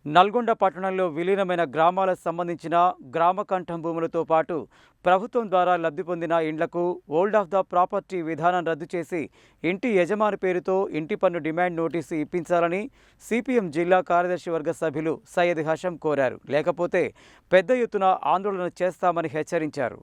నల్గొండ పట్టణంలో విలీనమైన గ్రామాలకు సంబంధించిన గ్రామ కంఠం భూములతో పాటు ప్రభుత్వం ద్వారా లబ్ధి పొందిన ఇండ్లకు ఓల్డ్ ఆఫ్ ద ప్రాపర్టీ విధానం రద్దు చేసి ఇంటి యజమాని పేరుతో ఇంటి పన్ను డిమాండ్ నోటీసు ఇప్పించాలని సిపిఎం జిల్లా కార్యదర్శి వర్గ సభ్యులు సయ్యద్ హషం కోరారు. లేకపోతే పెద్ద ఎత్తున ఆందోళన చేస్తామని హెచ్చరించారు.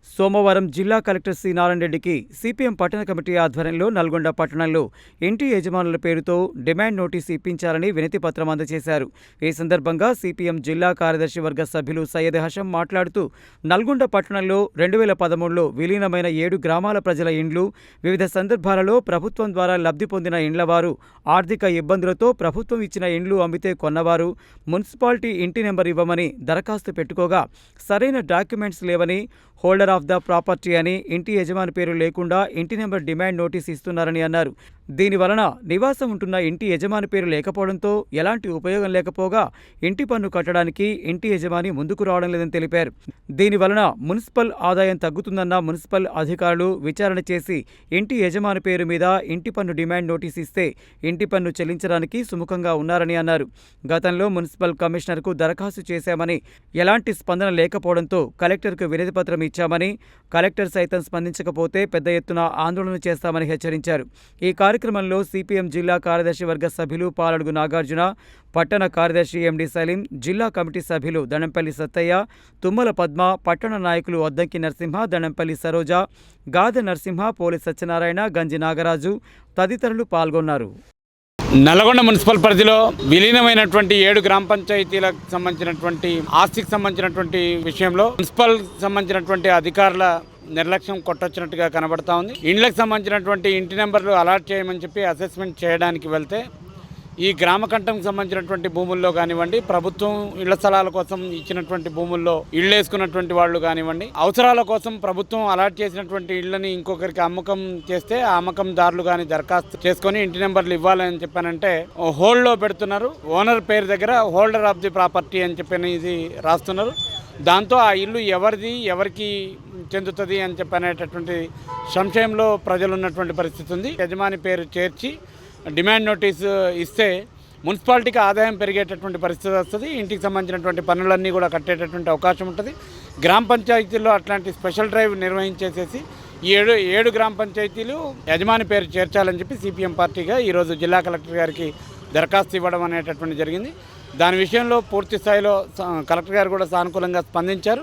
సోమవారం జిల్లా కలెక్టర్ సి నారాయణ రెడ్డికి సిపిఎం పట్టణ కమిటీ ఆధ్వర్యంలో నల్గొండ పట్టణంలో ఇంటి యజమానుల పేరుతో డిమాండ్ నోటీసు ఇప్పించాలని వినతి పత్రం అందజేశారు. ఈ సందర్భంగా సిపిఎం జిల్లా కార్యదర్శి వర్గ సభ్యులు సయ్యద్ హషం మాట్లాడుతూ నల్గొండ పట్టణంలో 2013లో విలీనమైన 7 గ్రామాల ప్రజల ఇండ్లు వివిధ సందర్భాలలో ప్రభుత్వం ద్వారా లబ్ధి పొందిన ఇండ్లవారు ఆర్థిక ఇబ్బందులతో ప్రభుత్వం ఇచ్చిన ఇండ్లు అమ్మితే కొన్నవారు మున్సిపాలిటీ ఇంటి నెంబర్ ఇవ్వమని దరఖాస్తు పెట్టుకోగా సరైన డాక్యుమెంట్స్ లేవని, హోల్డర్ ఆఫ్ ద ప్రాపర్టీ అని ఇంటి యజమాని పేరు లేకుండా ఇంటి నెంబర్ డిమాండ్ నోటీస్ ఇస్తున్నారని అన్నారు. దీనివలన నివాసం ఉంటున్న ఇంటి యజమాని పేరు లేకపోవడంతో ఎలాంటి ఉపయోగం లేకపోగా ఇంటి పన్ను కట్టడానికి ఇంటి యజమాని ముందుకు రావడం లేదని తెలిపారు. దీనివలన మున్సిపల్ ఆదాయం తగ్గుతుందన్న మున్సిపల్ అధికారులు విచారణ చేసి ఇంటి యజమాని పేరు మీద ఇంటి పన్ను డిమాండ్ నోటీస్ ఇస్తే ఇంటి పన్ను చెల్లించడానికి సుముఖంగా ఉన్నారని అన్నారు. గతంలో మున్సిపల్ కమిషనర్కు దరఖాస్తు చేశామని ఎలాంటి స్పందన లేకపోవడంతో కలెక్టర్కు వినతి పత్రం ఇచ్చామని, కలెక్టర్ సైతం స్పందించకపోతే పెద్ద ఎత్తున ఆందోళన చేస్తామని హెచ్చరించారు. ఈ కార్యక్రమంలో సిపిఎం జిల్లా కార్యదర్శి వర్గ సభ్యులు పాలడుగు నాగార్జున, పట్టణ కార్యదర్శి ఎండి సలీం, జిల్లా కమిటీ సభ్యులు దండంపల్లి సత్తయ్య, తుమ్మల పద్మ, పట్టణ నాయకులు అద్దంకి నరసింహ, దండంపల్లి సరోజ, గాదె నరసింహ, పోలి సత్యనారాయణ, గంజి నాగరాజు తదితరులు పాల్గొన్నారు. నల్గొండ మున్సిపల్ పరిధిలో విలీనమైనటువంటి 7 గ్రామ పంచాయతీలకు సంబంధించినటువంటి ఆస్తికి సంబంధించినటువంటి విషయంలో మున్సిపల్ సంబంధించినటువంటి అధికారుల నిర్లక్ష్యం కొట్టొచ్చినట్టుగా కనబడతా ఉంది. ఇండ్లకు సంబంధించినటువంటి ఇంటి నెంబర్లు అలాట్ చేయమని చెప్పి అసెస్మెంట్ చేయడానికి వెళ్తే ఈ గ్రామ కంఠంకి సంబంధించినటువంటి భూముల్లో కానివ్వండి, ప్రభుత్వం ఇళ్ల స్థలాల కోసం ఇచ్చినటువంటి భూముల్లో ఇళ్ళు వేసుకున్నటువంటి వాళ్ళు కానివ్వండి, అవసరాల కోసం ప్రభుత్వం అలాట్ చేసినటువంటి ఇళ్లని ఇంకొకరికి అమ్మకం చేస్తే ఆ అమ్మకందారులు కానీ దరఖాస్తు చేసుకొని ఇంటి నెంబర్లు ఇవ్వాలని చెప్పానంటే హోల్డ్లో పెడుతున్నారు. ఓనర్ పేరు దగ్గర హోల్డర్ ఆఫ్ ది ప్రాపర్టీ అని చెప్పని ఇది రాస్తున్నారు. దాంతో ఆ ఇల్లు ఎవరిది, ఎవరికి చెందుతుంది అని చెప్పనేటటువంటి సంశయంలో ప్రజలు ఉన్నటువంటి పరిస్థితి ఉంది. యజమాని పేరు చేర్చి డిమాండ్ నోటీసు ఇస్తే మున్సిపాలిటీకి ఆదాయం పెరిగేటటువంటి పరిస్థితి వస్తుంది. ఇంటికి సంబంధించినటువంటి పనులన్నీ కూడా కట్టేటటువంటి అవకాశం ఉంటుంది. గ్రామ పంచాయతీల్లో అట్లాంటి స్పెషల్ డ్రైవ్ నిర్వహించేసేసి 7 గ్రామ పంచాయతీలు యజమాని పేరు చేర్చాలని చెప్పి సిపిఎం పార్టీగా ఈరోజు జిల్లా కలెక్టర్ గారికి దరఖాస్తు ఇవ్వడం అనేటటువంటి జరిగింది. దాని విషయంలో పూర్తి స్థాయిలో కలెక్టర్ గారు కూడా సానుకూలంగా స్పందించారు.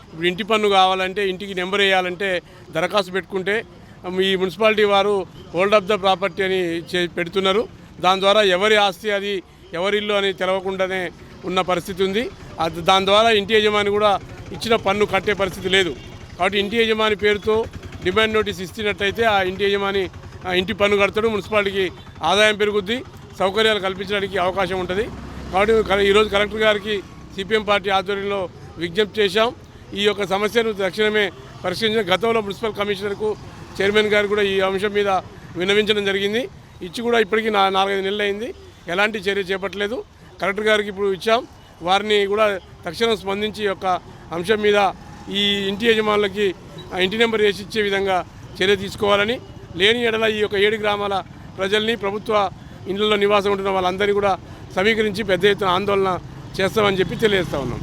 ఇప్పుడు ఇంటి పన్ను కావాలంటే, ఇంటికి నెంబర్ వేయాలంటే దరఖాస్తు పెట్టుకుంటే ఈ మున్సిపాలిటీ వారు హోల్డ్ ఆఫ్ ద ప్రాపర్టీ అని పెడుతున్నారు. దాని ద్వారా ఎవరి ఆస్తి అది, ఎవరి ఇల్లు అని తెలవకుండానే ఉన్న పరిస్థితి ఉంది. దాని ద్వారా ఇంటి యజమాని కూడా ఇచ్చిన పన్ను కట్టే పరిస్థితి లేదు. కాబట్టి ఇంటి యజమాని పేరుతో డిమాండ్ నోటీస్ ఇచ్చినట్టయితే ఆ ఇంటి యజమాని ఇంటి పన్ను కడతాడు, మున్సిపాలిటీకి ఆదాయం పెరుగుద్ది, సౌకర్యాలు కల్పించడానికి అవకాశం ఉంటుంది. కాబట్టి ఈరోజు కలెక్టర్ గారికి సిపిఎం పార్టీ ఆధ్వర్యంలో విజ్ఞప్తి చేశాం. ఈ యొక్క సమస్యను తక్షణమే పరిష్కరించిన గతంలో మున్సిపల్ కమిషనర్కు చైర్మన్ గారు కూడా ఈ అంశం మీద విన్నవించడం జరిగింది. ఇచ్చి కూడా ఇప్పటికీ 4-5 నెలలు అయింది. ఎలాంటి చర్య చేపట్టలేదు. కలెక్టర్ గారికి ఇప్పుడు ఇచ్చాం. వారిని కూడా తక్షణం స్పందించి యొక్క అంశం మీద ఈ ఇంటి యజమానులకి ఇంటి నెంబర్ వేసి ఇచ్చే విధంగా చర్య తీసుకోవాలని, లేని ఎడల ఈ యొక్క 7 గ్రామాల ప్రజల్ని, ప్రభుత్వ ఇండ్లలో నివాసం ఉంటున్న వాళ్ళందరినీ కూడా సమీకరించి పెద్ద ఎత్తున ఆందోళన చేస్తామని చెప్పి తెలియజేస్తా ఉన్నాం.